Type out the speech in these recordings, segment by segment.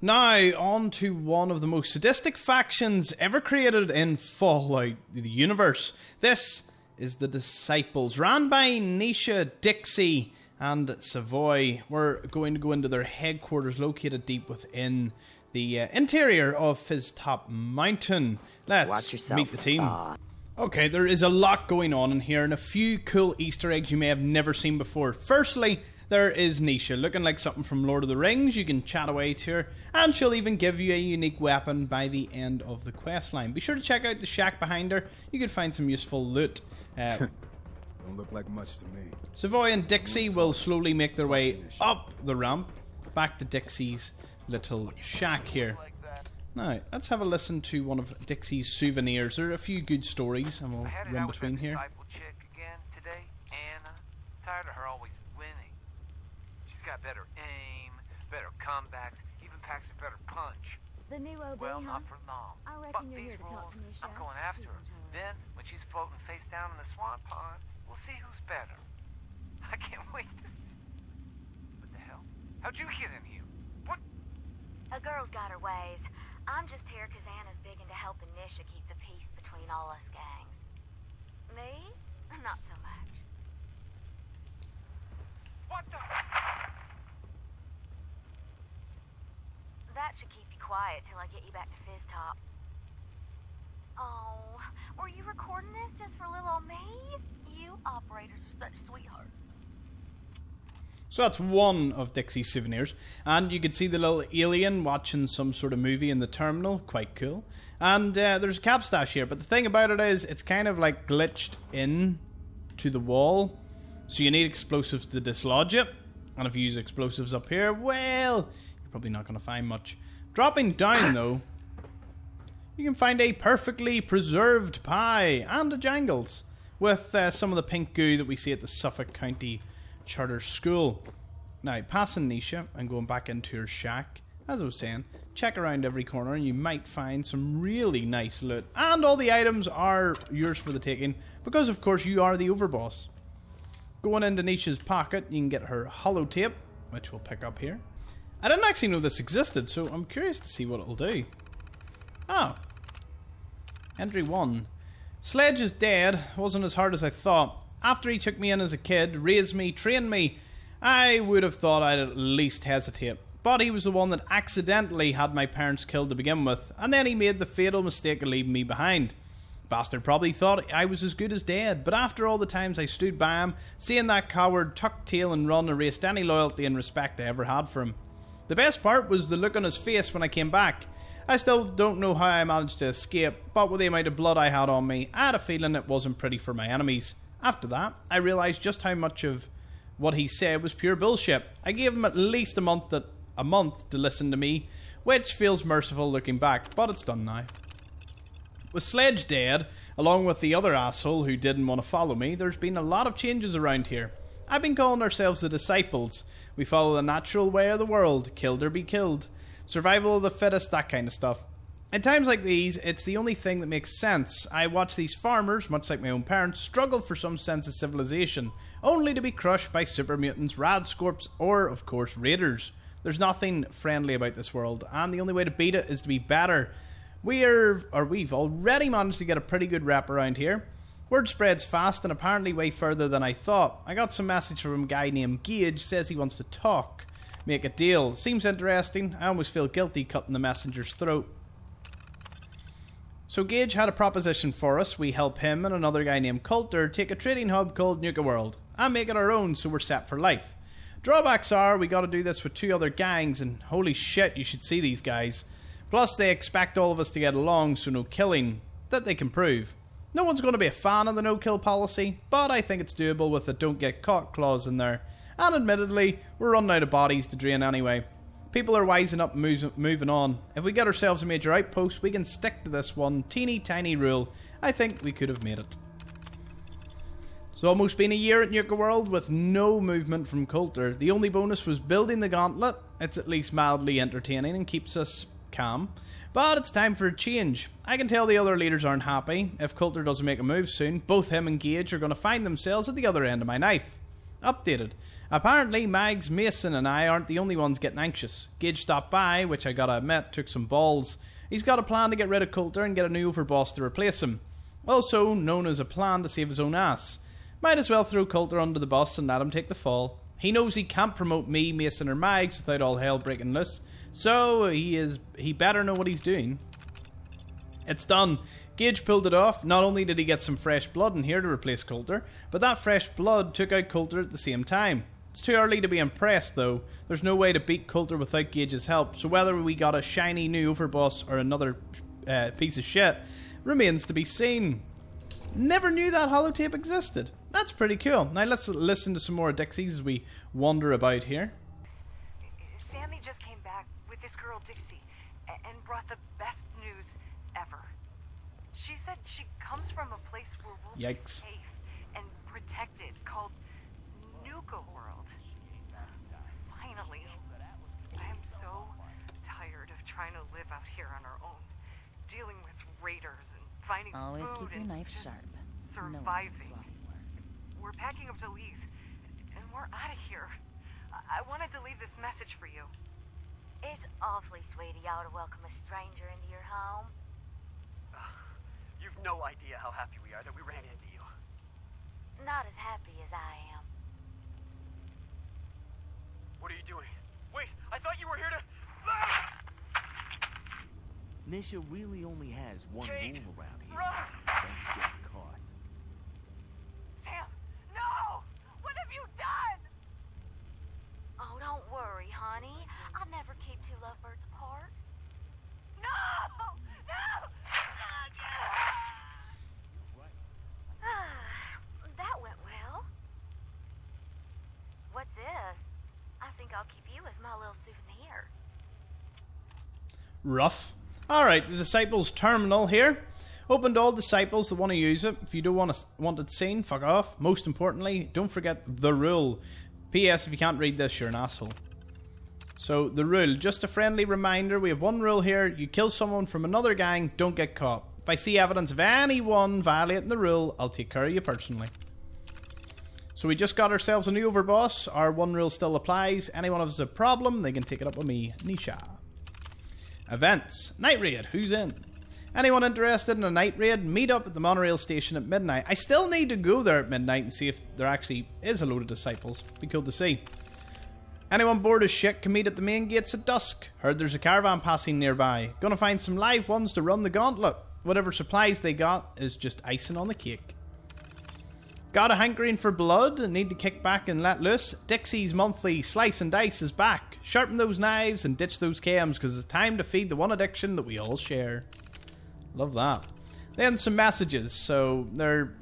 Now, on to one of the most sadistic factions ever created in Fallout, the universe. This is the Disciples, ran by Nisha, Dixie, and Savoy. We're going to go into their headquarters located deep within the interior of Fizztop Mountain. Let's meet the team. Okay, there is a lot going on in here and a few cool Easter eggs you may have never seen before. Firstly, there is Nisha, looking like something from Lord of the Rings. You can chat away to her, and she'll even give you a unique weapon by the end of the quest line. Be sure to check out the shack behind her. You could find some useful loot. Don't look like much to me. Savoy and Dixie will slowly make their way up the ramp, back to Dixie's little shack here. Now, let's have a listen to one of Dixie's souvenirs. There are a few good stories, and we'll run between here. Tired of her always winning. She's got better aim, better comebacks, even packs a better punch. The new OB, Well, huh? not for long. I reckon Fuck you're these here to talk rules. to Nisha. I'm going after She's her. in charge. Then, when she's floating face down in the swan pond, we'll see who's better. I can't wait to see. What the hell? How'd you get in here? What? A girl's got her ways. I'm just here because Anna's big into helping Nisha keep the peace between all us gangs. Me? Not so much. What the? That should keep you quiet till I get you back to Fizztop. Oh, were you recording this just for little old me? You operators are such sweethearts. So that's one of Dixie's souvenirs. And you can see the little alien watching some sort of movie in the terminal. Quite cool. And there's a cap stash here. But the thing about it is, it's kind of like glitched in to the wall. So you need explosives to dislodge it. And if you use explosives up here, well, you're probably not going to find much. Dropping down, though, you can find a perfectly preserved pie and a jangles. With some of the pink goo that we see at the Suffolk County Charter School. Now, passing Nisha and going back into her shack, as I was saying, check around every corner and you might find some really nice loot. And all the items are yours for the taking, because of course you are the Overboss. Going into Nisha's pocket, you can get her holotape, which we'll pick up here. I didn't actually know this existed, so I'm curious to see what it'll do. Oh. Entry 1. Sledge is dead. Wasn't as hard as I thought. After he took me in as a kid, raised me, trained me, I would have thought I'd at least hesitate. But he was the one that accidentally had my parents killed to begin with, and then he made the fatal mistake of leaving me behind. Bastard probably thought I was as good as dead, but after all the times I stood by him, seeing that coward tuck tail and run erased any loyalty and respect I ever had for him. The best part was the look on his face when I came back. I still don't know how I managed to escape, but with the amount of blood I had on me, I had a feeling it wasn't pretty for my enemies. After that, I realised just how much of what he said was pure bullshit. I gave him at least a month to listen to me, which feels merciful looking back, but it's done now. With Sledge dead, along with the other asshole who didn't want to follow me, there's been a lot of changes around here. I've been calling ourselves the Disciples. We follow the natural way of the world, killed or be killed. Survival of the fittest, that kind of stuff. At times like these, it's the only thing that makes sense. I watch these farmers, much like my own parents, struggle for some sense of civilization, only to be crushed by super mutants, radscorps, or, of course, raiders. There's nothing friendly about this world, and the only way to beat it is to be better. We've already managed to get a pretty good rep around here. Word spreads fast and apparently way further than I thought. I got some message from a guy named Gage, says he wants to talk. Make a deal. Seems interesting. I almost feel guilty cutting the messenger's throat. So Gage had a proposition for us. We help him and another guy named Coulter take a trading hub called Nuka World and make it our own so we're set for life. Drawbacks are we got to do this with 2 other gangs, and holy shit, you should see these guys. Plus they expect all of us to get along, so no killing. That they can prove. No one's going to be a fan of the no-kill policy, but I think it's doable with the don't get caught clause in there. And admittedly, we're running out of bodies to drain anyway. People are wising up and moving on. If we get ourselves a major outpost, we can stick to this one teeny tiny rule. I think we could have made it. It's almost been a year at Nuka World with no movement from Coulter. The only bonus was building the gauntlet. It's at least mildly entertaining and keeps us calm. But it's time for a change. I can tell the other leaders aren't happy. If Coulter doesn't make a move soon, both him and Gage are going to find themselves at the other end of my knife. Updated. Apparently, Mags, Mason and I aren't the only ones getting anxious. Gage stopped by, which I gotta admit took some balls. He's got a plan to get rid of Coulter and get a new Overboss to replace him. Also known as a plan to save his own ass. Might as well throw Coulter under the bus and let him take the fall. He knows he can't promote me, Mason or Mags without all hell breaking loose. So he better know what he's doing. It's done. Gage pulled it off. Not only did he get some fresh blood in here to replace Coulter, but that fresh blood took out Coulter at the same time. It's too early to be impressed though. There's no way to beat Coulter without Gage's help, so whether we got a shiny new Overboss or another piece of shit remains to be seen. Never knew that holotape existed. That's pretty cool. Now let's listen to some more Dixies as we wander about here. Sammy just came back with this girl Dixie and brought the best news ever. She said she comes from a place where we'll be safe and protected, called Nuka World. Finally. I am so tired of trying to live out here on our own, dealing with raiders and finding always food keep your and knife just sharp. surviving. No sloppy work. We're packing up to leave, and we're out of here. I wanted to leave this message for you. It's awfully sweet of y'all to welcome a stranger into your home. You've no idea how happy we are that we ran into you. Not as happy as I am. What are you doing? Wait, I thought you were here to... Nisha really only has one Kate, rule around here. run! Don't get caught. Sam, no! What have you done? Oh, don't worry, honey. I never keep two lovebirds apart. No! No! That went well. What's this? I think I'll keep you as my little souvenir. Rough. Alright, the Disciples Terminal here. Open to all disciples that want to use it. If you don't want it seen, fuck off. Most importantly, don't forget the rule. P.S. If you can't read this, you're an asshole. So, the rule. Just a friendly reminder, we have one rule here. You kill someone from another gang, don't get caught. If I see evidence of anyone violating the rule, I'll take care of you personally. So we just got ourselves a new Overboss. Our one rule still applies. Anyone has a problem, they can take it up with me, Nisha. Events. Night raid. Who's in? Anyone interested in a night raid, meet up at the monorail station at midnight. I still need to go there at midnight and see if there actually is a load of disciples. Be cool to see. Anyone bored as shit can meet at the main gates at dusk. Heard there's a caravan passing nearby. Gonna find some live ones to run the gauntlet. Whatever supplies they got is just icing on the cake. Got a hankering for blood and need to kick back and let loose? Dixie's monthly Slice and Dice is back. Sharpen those knives and ditch those cams because it's time to feed the one addiction that we all share. Love that. Then some messages. So they're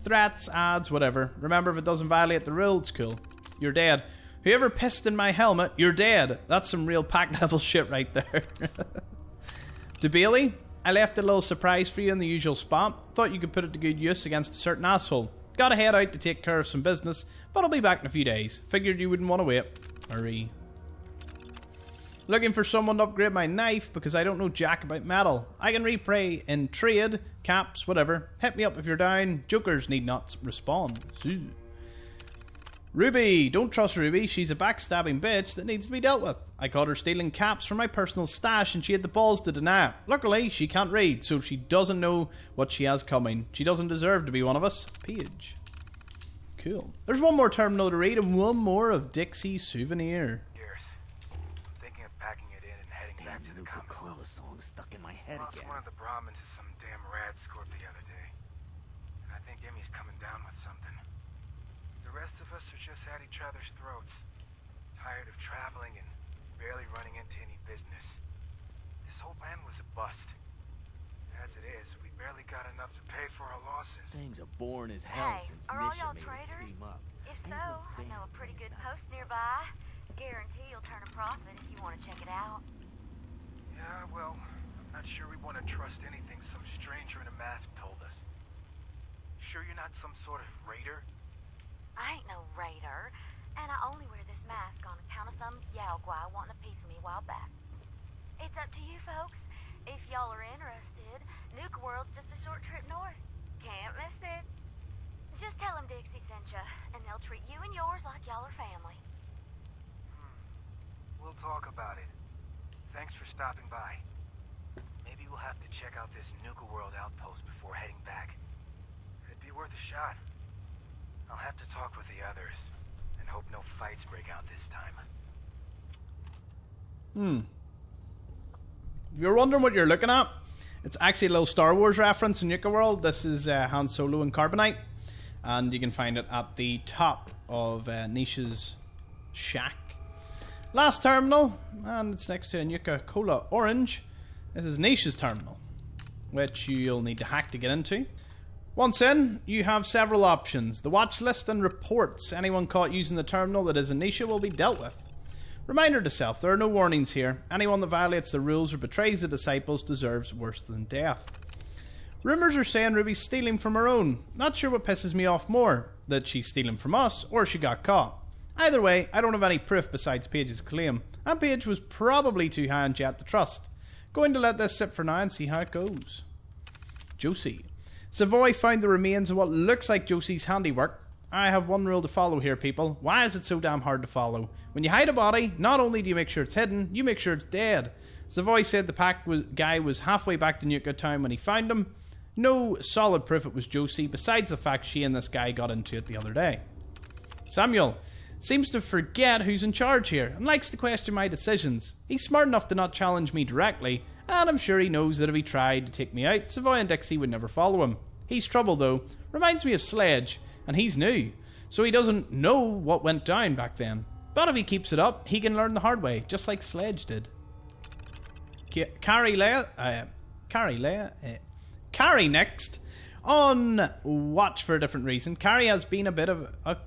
threats, ads, whatever. Remember, if it doesn't violate the rule, it's cool. You're dead. Whoever pissed in my helmet, you're dead. That's some real pack level shit right there. To Bailey, I left a little surprise for you in the usual spot. Thought you could put it to good use against a certain asshole. Gotta head out to take care of some business, but I'll be back in a few days. Figured you wouldn't want to wait. Hurry. Looking for someone to upgrade my knife because I don't know jack about metal. I can repay in trade, caps, whatever. Hit me up if you're down. Jokers need not respond. Zoo. Ruby. Don't trust Ruby. She's a backstabbing bitch that needs to be dealt with. I caught her stealing caps from my personal stash and she had the balls to deny it. Luckily, she can't read, so she doesn't know what she has coming. She doesn't deserve to be one of us. Paige. Cool. There's one more terminal to read and one more of Dixie's souvenir. Years. I'm thinking of packing it in and heading back to the Coca-Cola Commonwealth. song stuck in my head Lost again. one of the Brahmins to some damn rad scorp the other day. And I think Emmy's coming down with something. The rest of us are just at each other's throats. Tired of traveling and barely running into any business. This whole plan was a bust. As it is, we barely got enough to pay for our losses. Things are boring as hell Hey, since are all Nisha y'all made us traders? team up. If Ain't so, no I know a fan pretty good playing post nearby. Guarantee you'll turn a profit if you want to check it out. Yeah, well, I'm not sure we want to trust anything some stranger in a mask told us. Sure you're not some sort of raider? I ain't no raider, and I only wear this mask on account of some Yaogwai wanting a piece of me a while back. It's up to you folks. If y'all are interested, Nuka World's just a short trip north. Can't miss it. Just tell them Dixie sent you, and they'll treat you and yours like y'all are family. We'll talk about it. Thanks for stopping by. Maybe we'll have to check out this Nuka World outpost before heading back. Could be worth a shot. I'll have to talk with the others, and hope no fights break out this time. If you're wondering what you're looking at, it's actually a little Star Wars reference in Nuka World. This is Han Solo and Carbonite, and you can find it at the top of Nisha's shack. Last terminal, and it's next to a Nuka-Cola Orange. This is Nisha's terminal, which you'll need to hack to get into. Once in, you have several options. The watch list and reports. Anyone caught using the terminal that is in Nisha will be dealt with. Reminder to self, there are no warnings here. Anyone that violates the rules or betrays the disciples deserves worse than death. Rumours are saying Ruby's stealing from her own. Not sure what pisses me off more, that she's stealing from us or she got caught. Either way, I don't have any proof besides Paige's claim, and Paige was probably too high on Jet to trust. Going to let this sit for now and see how it goes. Josie. Savoy found the remains of what looks like Josie's handiwork. I have one rule to follow here, people. Why is it so damn hard to follow? When you hide a body, not only do you make sure it's hidden, you make sure it's dead. Savoy said the guy was halfway back to Nuka Town when he found him. No solid proof it was Josie, besides the fact she and this guy got into it the other day. Samuel seems to forget who's in charge here and likes to question my decisions. He's smart enough to not challenge me directly, and I'm sure he knows that if he tried to take me out, Savoy and Dixie would never follow him. He's trouble though. Reminds me of Sledge, and he's new, so he doesn't know what went down back then. But if he keeps it up, he can learn the hard way, just like Sledge did. Carrie next. On watch for a different reason. Carrie has been a bit of a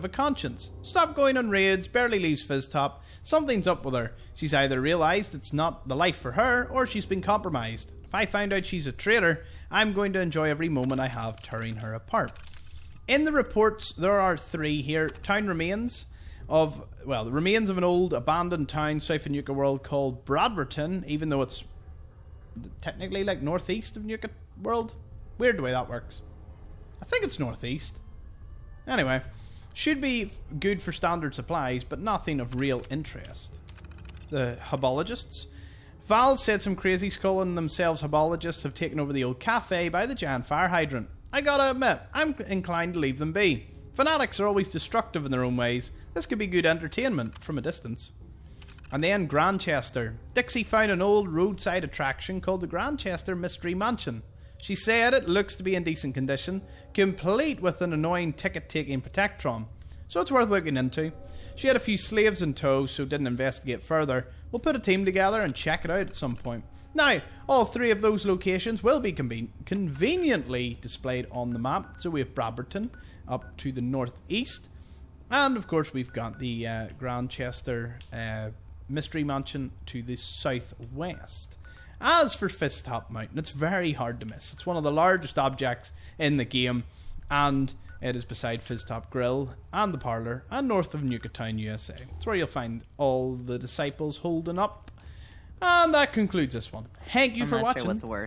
conscience. Stopped going on raids, barely leaves Fizztop. Something's up with her. She's either realised it's not the life for her, or she's been compromised. If I find out she's a traitor, I'm going to enjoy every moment I have tearing her apart. In the reports, there are 3 here. Town remains of, well, the remains of an old abandoned town south of Nuka World called Bradberton, even though it's technically like northeast of Nuka World. Weird the way that works. I think it's northeast. Anyway, should be good for standard supplies, but nothing of real interest. The Hubologists. Val said some crazies calling themselves Hubologists have taken over the old cafe by the giant fire hydrant. I gotta admit, I'm inclined to leave them be. Fanatics are always destructive in their own ways. This could be good entertainment from a distance. And then Grandchester. Dixie found an old roadside attraction called the Grandchester Mystery Mansion. She said it looks to be in decent condition, complete with an annoying ticket-taking protectron. So it's worth looking into. She had a few slaves in tow, so didn't investigate further. We'll put a team together and check it out at some point. Now, all 3 of those locations will be conveniently displayed on the map. So we have Bradberton up to the northeast. And of course we've got the Grandchester Mystery Mansion to the southwest. As for Fizztop Mountain, it's very hard to miss. It's one of the largest objects in the game, and it is beside Fizztop Grille and the Parlour, and north of Nuka Town, USA. It's where you'll find all the disciples holding up. And that concludes this one. Thank you for watching. I'm not sure what's worse.